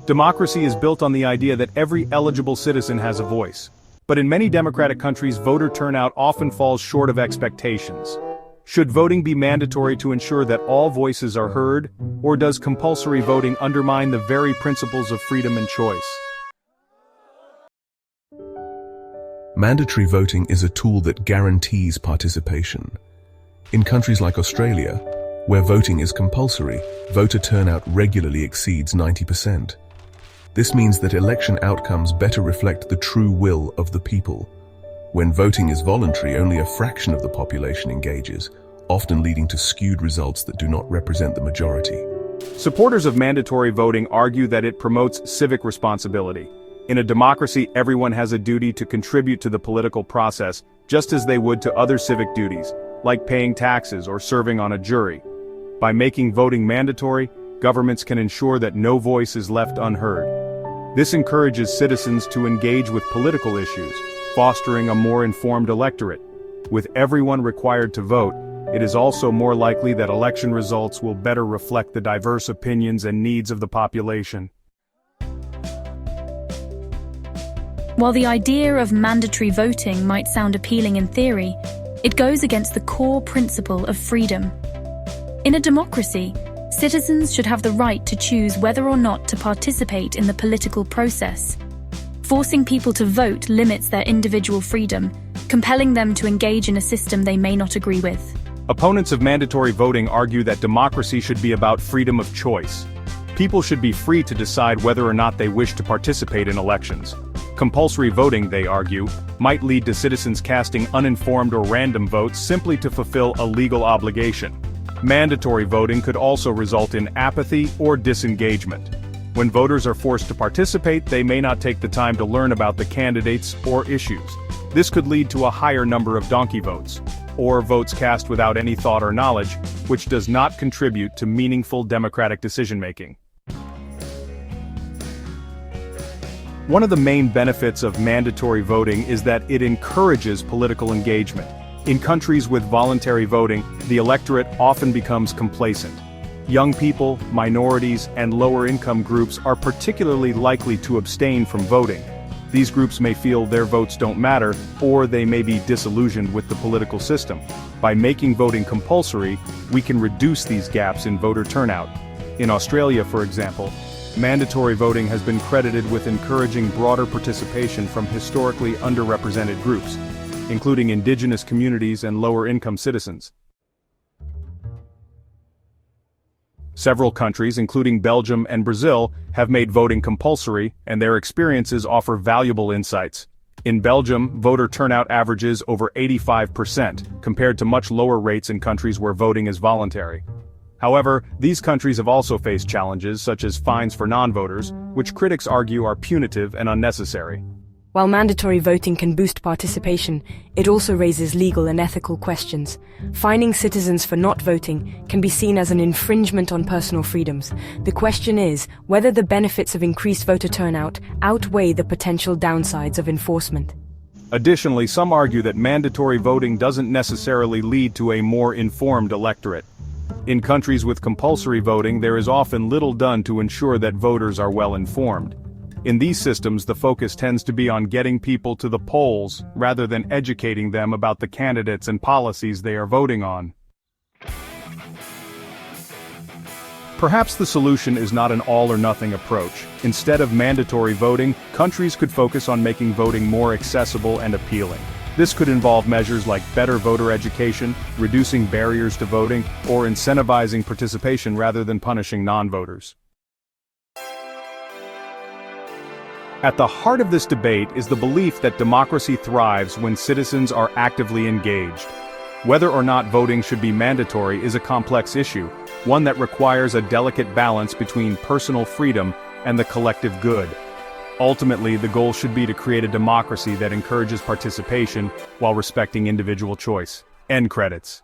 Democracy is built on the idea that every eligible citizen has a voice. But in many democratic countries, voter turnout often falls short of expectations. Should voting be mandatory to ensure that all voices are heard, or does compulsory voting undermine the very principles of freedom and choice? Mandatory voting is a tool that guarantees participation. In countries like Australia, where voting is compulsory, voter turnout regularly exceeds 90%. This means that election outcomes better reflect the true will of the people. When voting is voluntary, only a fraction of the population engages, often leading to skewed results that do not represent the majority. Supporters of mandatory voting argue that it promotes civic responsibility. In a democracy, everyone has a duty to contribute to the political process, just as they would to other civic duties, like paying taxes or serving on a jury. By making voting mandatory, governments can ensure that no voice is left unheard. This encourages citizens to engage with political issues, fostering a more informed electorate. With everyone required to vote, it is also more likely that election results will better reflect the diverse opinions and needs of the population. While the idea of mandatory voting might sound appealing in theory, it goes against the core principle of freedom. In a democracy, citizens should have the right to choose whether or not to participate in the political process. Forcing people to vote limits their individual freedom, compelling them to engage in a system they may not agree with. Opponents of mandatory voting argue that democracy should be about freedom of choice. People should be free to decide whether or not they wish to participate in elections. Compulsory voting, they argue, might lead to citizens casting uninformed or random votes simply to fulfill a legal obligation. Mandatory voting could also result in apathy or disengagement. When voters are forced to participate, they may not take the time to learn about the candidates or issues. This could lead to a higher number of donkey votes, or votes cast without any thought or knowledge, which does not contribute to meaningful democratic decision-making. One of the main benefits of mandatory voting is that it encourages political engagement. In countries with voluntary voting, the electorate often becomes complacent. Young people, minorities, and lower-income groups are particularly likely to abstain from voting. These groups may feel their votes don't matter, or they may be disillusioned with the political system. By making voting compulsory, we can reduce these gaps in voter turnout. In Australia, for example, mandatory voting has been credited with encouraging broader participation from historically underrepresented groups, including indigenous communities and lower-income citizens. Several countries, including Belgium and Brazil, have made voting compulsory, and their experiences offer valuable insights. In Belgium, voter turnout averages over 85%, compared to much lower rates in countries where voting is voluntary. However, these countries have also faced challenges such as fines for non-voters, which critics argue are punitive and unnecessary. While mandatory voting can boost participation, it also raises legal and ethical questions. Fining citizens for not voting can be seen as an infringement on personal freedoms. The question is whether the benefits of increased voter turnout outweigh the potential downsides of enforcement. Additionally, some argue that mandatory voting doesn't necessarily lead to a more informed electorate. In countries with compulsory voting, there is often little done to ensure that voters are well informed. In these systems, the focus tends to be on getting people to the polls, rather than educating them about the candidates and policies they are voting on. Perhaps the solution is not an all-or-nothing approach. Instead of mandatory voting, countries could focus on making voting more accessible and appealing. This could involve measures like better voter education, reducing barriers to voting, or incentivizing participation rather than punishing non-voters. At the heart of this debate is the belief that democracy thrives when citizens are actively engaged. Whether or not voting should be mandatory is a complex issue, one that requires a delicate balance between personal freedom and the collective good. Ultimately, the goal should be to create a democracy that encourages participation while respecting individual choice. End credits.